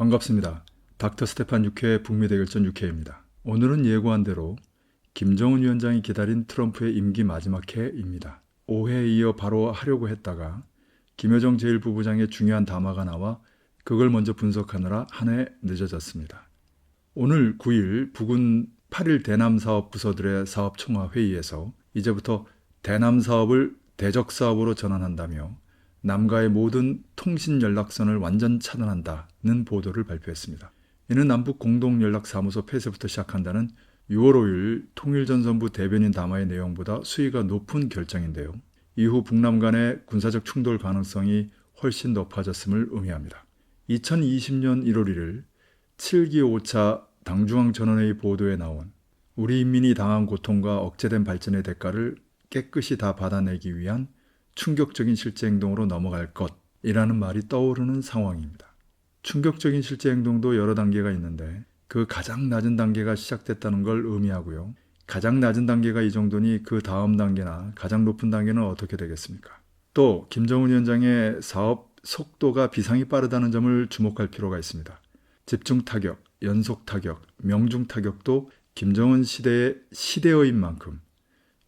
반갑습니다. 닥터 스테판 6회 북미 대결전 6회입니다. 오늘은 예고한 대로 김정은 위원장이 기다린 트럼프의 임기 마지막 해입니다. 5회에 이어 바로 하려고 했다가 김여정 제1부부장의 중요한 담화가 나와 그걸 먼저 분석하느라 한 해 늦어졌습니다. 오늘 9일 북은 8일 대남 사업 부서들의 사업 총화 회의에서 이제부터 대남 사업을 대적 사업으로 전환한다며 남과의 모든 통신 연락선을 완전 차단한다는 보도를 발표했습니다. 이는 남북 공동연락사무소 폐쇄부터 시작한다는 6월 5일 통일전선부 대변인 담화의 내용보다 수위가 높은 결정인데요. 이후 북남 간의 군사적 충돌 가능성이 훨씬 높아졌음을 의미합니다. 2020년 1월 1일 7기 5차 당중앙 전원회의 보도에 나온 우리 인민이 당한 고통과 억제된 발전의 대가를 깨끗이 다 받아내기 위한 충격적인 실제 행동으로 넘어갈 것이라는 말이 떠오르는 상황입니다. 충격적인 실제 행동도 여러 단계가 있는데 그 가장 낮은 단계가 시작됐다는 걸 의미하고요. 가장 낮은 단계가 이 정도니 그 다음 단계나 가장 높은 단계는 어떻게 되겠습니까? 또 김정은 위원장의 사업 속도가 비상이 빠르다는 점을 주목할 필요가 있습니다. 집중 타격, 연속 타격, 명중 타격도 김정은 시대의 시대어인 만큼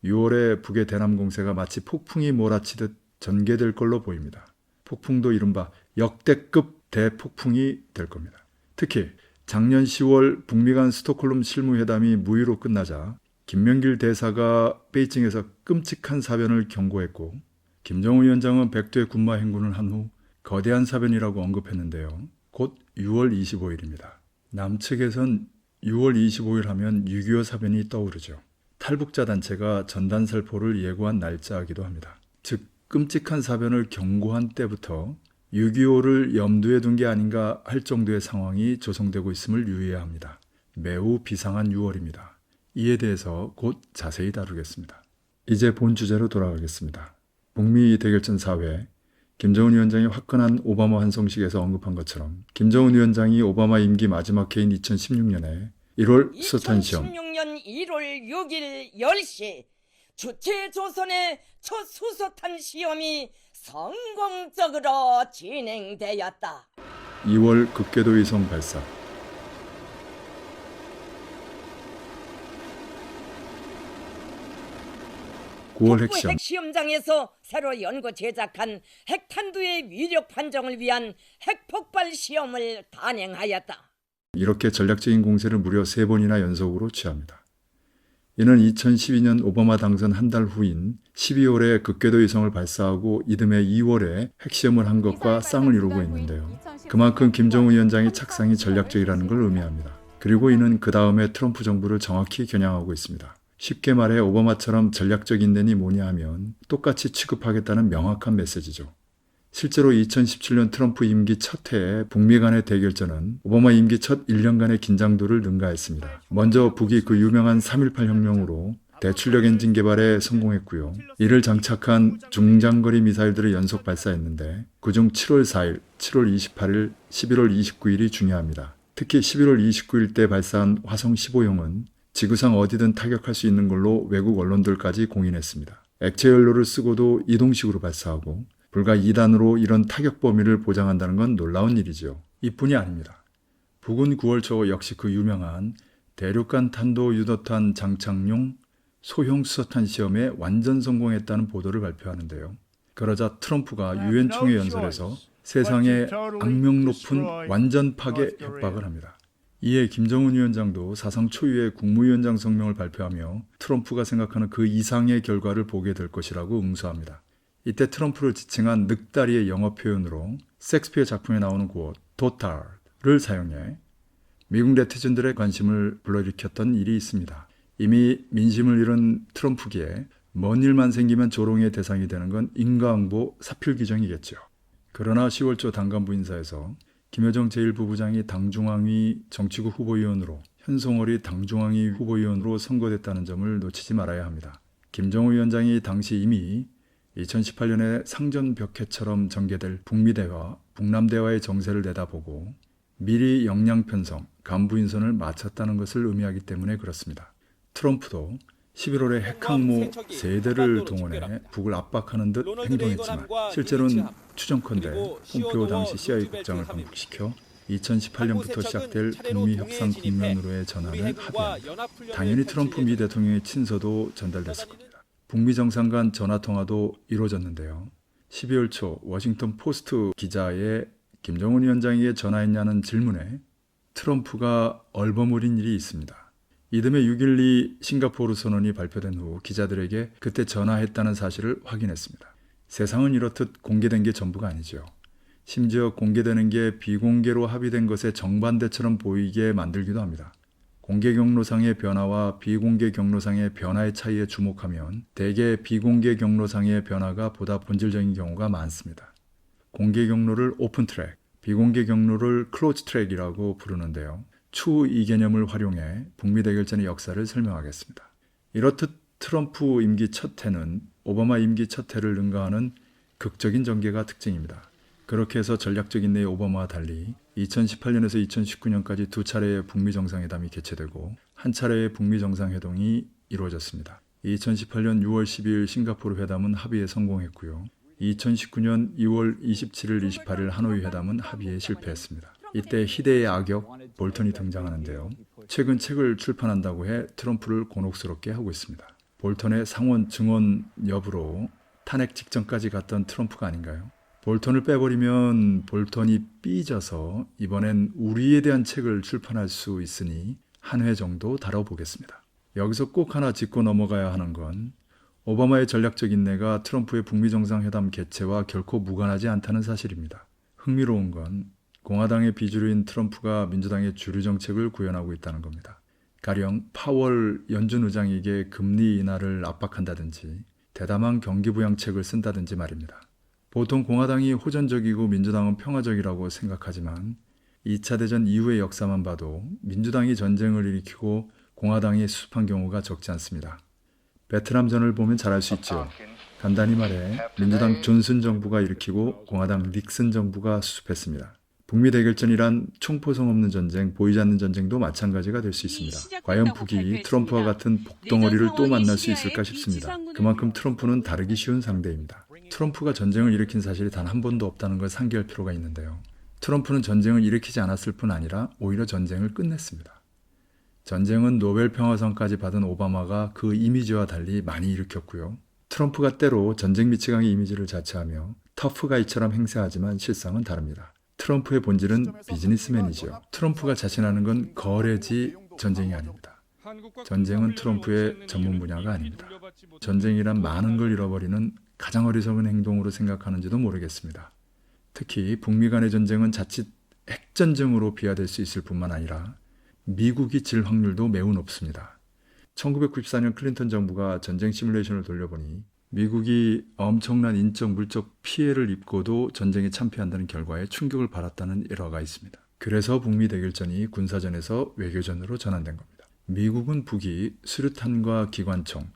6월에 북의 대남 공세가 마치 폭풍이 몰아치듯 전개될 걸로 보입니다. 폭풍도 이른바 역대급 대폭풍이 될 겁니다. 특히 작년 10월 북미 간 스톡홀름 실무회담이 무의로 끝나자 김명길 대사가 베이징에서 끔찍한 사변을 경고했고 김정은 위원장은 백두의 군마 행군을 한 후 거대한 사변이라고 언급했는데요. 곧 6월 25일입니다. 남측에선 6월 25일 하면 6.25 사변이 떠오르죠. 탈북자 단체가 전단살포를 예고한 날짜이기도 합니다. 즉 끔찍한 사변을 경고한 때부터 6.25를 염두에 둔 게 아닌가 할 정도의 상황이 조성되고 있음을 유의해야 합니다. 매우 비상한 6월입니다. 이에 대해서 곧 자세히 다루겠습니다. 이제 본 주제로 돌아가겠습니다. 북미 대결전 4회 김정은 위원장이 화끈한 오바마 환송식에서 언급한 것처럼 김정은 위원장이 오바마 임기 마지막 해인 2016년에 1월 수소탄 시험 2016년 1월 6일 10시 주체조선의 첫 수소탄 시험이 성공적으로 진행되었다. 2월 극궤도 위성 발사 9월 핵시험 핵시험장에서 새로 연구 제작한 핵탄두의 위력 판정을 위한 핵폭발 시험을 단행하였다. 이렇게 전략적인 공세를 무려 3번이나 연속으로 취합니다. 이는 2012년 오바마 당선 한 달 후인 12월에 극궤도 위성을 발사하고 이듬해 2월에 핵시험을 한 것과 쌍을 이루고 있는데요. 그만큼 김정은 위원장의 착상이 전략적이라는 걸 의미합니다. 그리고 이는 그 다음에 트럼프 정부를 정확히 겨냥하고 있습니다. 쉽게 말해 오바마처럼 전략적인 데니 뭐냐 하면 똑같이 취급하겠다는 명확한 메시지죠. 실제로 2017년 트럼프 임기 첫 해에 북미 간의 대결전은 오바마 임기 첫 1년간의 긴장도를 능가했습니다. 먼저 북이 그 유명한 3.18 혁명으로 대출력 엔진 개발에 성공했고요. 이를 장착한 중장거리 미사일들을 연속 발사했는데 그중 7월 4일, 7월 28일, 11월 29일이 중요합니다. 특히 11월 29일 때 발사한 화성 15형은 지구상 어디든 타격할 수 있는 걸로 외국 언론들까지 공인했습니다. 액체 연료를 쓰고도 이동식으로 발사하고 불과 2단으로 이런 타격 범위를 보장한다는 건 놀라운 일이죠. 이뿐이 아닙니다. 북은 9월 초 역시 그 유명한 대륙간 탄도 유도탄 장착용 소형 수소탄 시험에 완전 성공했다는 보도를 발표하는데요. 그러자 트럼프가 유엔 총회 연설에서 세상에 악명 높은 완전 파괴 협박을 합니다. 이에 김정은 위원장도 사상 초유의 국무위원장 성명을 발표하며 트럼프가 생각하는 그 이상의 결과를 보게 될 것이라고 응수합니다. 이때 트럼프를 지칭한 늑다리의 영어 표현으로 섹스피어 작품에 나오는 구호 total을 사용해 미국 네티즌들의 관심을 불러일으켰던 일이 있습니다. 이미 민심을 잃은 트럼프기에 먼 일만 생기면 조롱의 대상이 되는 건 인과응보 사필 규정이겠죠. 그러나 10월 초 당간부 인사에서 김여정 제1부부장이 당중앙위 정치국 후보위원으로 현송월이 당중앙위 후보위원으로 선거됐다는 점을 놓치지 말아야 합니다. 김정은 위원장이 당시 이미 2018년에 상전벽해처럼 전개될 북미대화, 북남대화의 정세를 내다보고 미리 역량 편성, 간부 인선을 마쳤다는 것을 의미하기 때문에 그렇습니다. 트럼프도 11월에 핵항모 세대를 동원해 북을 압박하는 듯 행동했지만 실제로는 추정컨대 폼페오 당시 CIA 국장을 방북시켜 2018년부터 시작될 북미 협상 국면으로의 전환을 합의합니다. 당연히 트럼프 미 대통령의 친서도 전달됐을 겁니다. 북미 정상 간 전화 통화도 이루어졌는데요. 12월 초 워싱턴 포스트 기자의 김정은 위원장에게 전화했냐는 질문에 트럼프가 얼버무린 일이 있습니다. 이듬해 6.12 싱가포르 선언이 발표된 후 기자들에게 그때 전화했다는 사실을 확인했습니다. 세상은 이렇듯 공개된 게 전부가 아니죠. 심지어 공개되는 게 비공개로 합의된 것의 정반대처럼 보이게 만들기도 합니다. 공개 경로상의 변화와 비공개 경로상의 변화의 차이에 주목하면 대개 비공개 경로상의 변화가 보다 본질적인 경우가 많습니다. 공개 경로를 오픈 트랙, 비공개 경로를 클로즈 트랙이라고 부르는데요. 추후 이 개념을 활용해 북미 대결전의 역사를 설명하겠습니다. 이렇듯 트럼프 임기 첫 해는 오바마 임기 첫 해를 능가하는 극적인 전개가 특징입니다. 그렇게 해서 전략적 인내의 오바마와 달리 2018년에서 2019년까지 두 차례의 북미 정상회담이 개최되고 한 차례의 북미 정상회동이 이루어졌습니다. 2018년 6월 12일 싱가포르 회담은 합의에 성공했고요. 2019년 2월 27일, 28일 하노이 회담은 합의에 실패했습니다. 이때 희대의 악역 볼턴이 등장하는데요. 최근 책을 출판한다고 해 트럼프를 곤혹스럽게 하고 있습니다. 볼턴의 상원 증언 여부로 탄핵 직전까지 갔던 트럼프가 아닌가요? 볼턴을 빼버리면 볼턴이 삐져서 이번엔 우리에 대한 책을 출판할 수 있으니 한 회 정도 다뤄보겠습니다. 여기서 꼭 하나 짚고 넘어가야 하는 건 오바마의 전략적 인내가 트럼프의 북미 정상회담 개최와 결코 무관하지 않다는 사실입니다. 흥미로운 건 공화당의 비주류인 트럼프가 민주당의 주류 정책을 구현하고 있다는 겁니다. 가령 파월 연준 의장에게 금리 인하를 압박한다든지 대담한 경기부양책을 쓴다든지 말입니다. 보통 공화당이 호전적이고 민주당은 평화적이라고 생각하지만 2차 대전 이후의 역사만 봐도 민주당이 전쟁을 일으키고 공화당이 수습한 경우가 적지 않습니다. 베트남전을 보면 잘 알 수 있죠. 간단히 말해 민주당 존슨 정부가 일으키고 공화당 닉슨 정부가 수습했습니다. 북미 대결전이란 총포성 없는 전쟁, 보이지 않는 전쟁도 마찬가지가 될 수 있습니다. 과연 북이 트럼프와 같은 복덩어리를 또 만날 수 있을까 싶습니다. 그만큼 트럼프는 다루기 쉬운 상대입니다. 트럼프가 전쟁을 일으킨 사실이 단 한 번도 없다는 걸 상기할 필요가 있는데요. 트럼프는 전쟁을 일으키지 않았을 뿐 아니라 오히려 전쟁을 끝냈습니다. 전쟁은 노벨 평화상까지 받은 오바마가 그 이미지와 달리 많이 일으켰고요. 트럼프가 때로 전쟁 미치광이 이미지를 자처하며 터프가이처럼 행세하지만 실상은 다릅니다. 트럼프의 본질은 비즈니스맨이죠. 트럼프가 자신하는 건 거래지 전쟁이 아닙니다. 전쟁은 트럼프의 전문 분야가 아닙니다. 전쟁이란 많은 걸 잃어버리는 가장 어리석은 행동으로 생각하는지도 모르겠습니다. 특히 북미 간의 전쟁은 자칫 핵전쟁으로 비화될 수 있을 뿐만 아니라 미국이 질 확률도 매우 높습니다. 1994년 클린턴 정부가 전쟁 시뮬레이션을 돌려보니 미국이 엄청난 인적, 물적 피해를 입고도 전쟁에 참패한다는 결과에 충격을 받았다는 일화가 있습니다. 그래서 북미 대결전이 군사전에서 외교전으로 전환된 겁니다. 미국은 북이 수류탄과 기관총,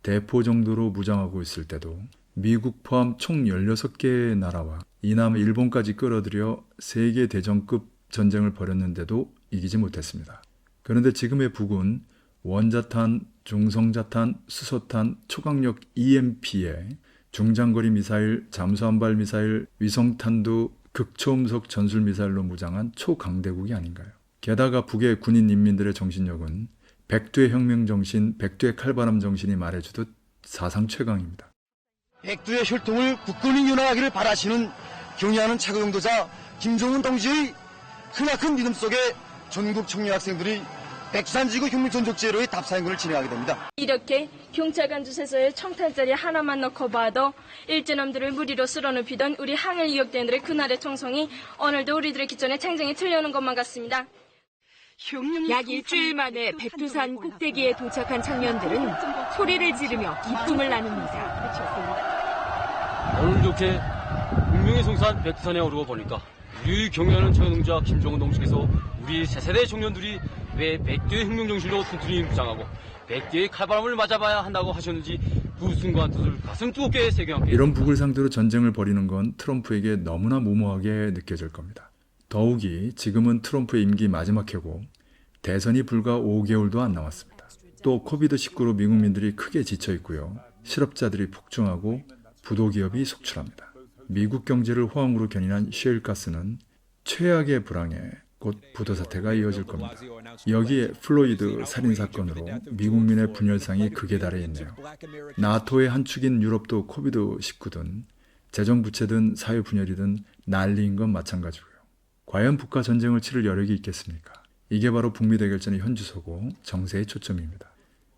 대포 정도로 무장하고 있을 때도 미국 포함 총 16개의 나라와 이남 일본까지 끌어들여 세계 대전급 전쟁을 벌였는데도 이기지 못했습니다. 그런데 지금의 북은 원자탄, 중성자탄, 수소탄, 초강력 EMP에 중장거리 미사일, 잠수함발 미사일, 위성탄두, 극초음속 전술 미사일로 무장한 초강대국이 아닌가요? 게다가 북의 군인 인민들의 정신력은 백두의 혁명 정신, 백두의 칼바람 정신이 말해주듯 사상 최강입니다. 백두의 혈통을 굳건히 이어나가기를 바라시는 경의하는 차고용도자 김정은 동지의 크나큰 믿음 속에 전국 청년 학생들이 백산지구 혁명전족제로의 답사행군을 진행하게 됩니다. 이렇게 경찰관 두세서에 청탄자리 하나만 넣고 봐도 일제놈들을 무리로 쓸어눕히던 우리 항일 유역대원들의 그날의 총성이 오늘도 우리들의 기존의 창정이 틀려오는 것만 같습니다. 약 일주일 만에 백두산 꼭대기에 도착한 청년들은 소리를 지르며 기쁨을 나눕니다. 오늘 좋게 운명의 송산 백두산에 오르고 보니까 우리 경의하는 청년동자 김정은 동지께서 우리 새세대 청년들이 왜 백두의 혁명정신으로 튼튼히 무장하고 백두의 칼바람을 맞아봐야 한다고 하셨는지 그 순간 뜻을 가슴 뜨겁게 새겨안게 이런 북을 상대로 전쟁을 벌이는 건 트럼프에게 너무나 무모하게 느껴질 겁니다. 더욱이 지금은 트럼프의 임기 마지막 해고 대선이 불과 5개월도 안 남았습니다. 또 코비드19로 미국민들이 크게 지쳐 있고요. 실업자들이 폭증하고 부도기업이 속출합니다. 미국 경제를 호황으로 견인한 셰일가스는 최악의 불황에 곧 부도 사태가 이어질 겁니다. 여기에 플로이드 살인 사건으로 미국민의 분열상이 극에 달해 있네요. 나토의 한 축인 유럽도 코비드-19든 재정 부채든 사회 분열이든 난리인 건 마찬가지고요. 과연 북과 전쟁을 치를 여력이 있겠습니까? 이게 바로 북미 대결전의 현주소고 정세의 초점입니다.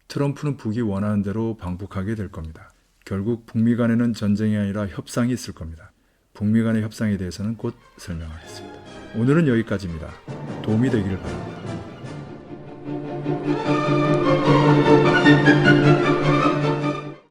트럼프는 북이 원하는 대로 방북하게 될 겁니다. 결국 북미 간에는 전쟁이 아니라 협상이 있을 겁니다. 북미 간의 협상에 대해서는 곧 설명하겠습니다. 오늘은 여기까지입니다. 도움이 되기를 바랍니다.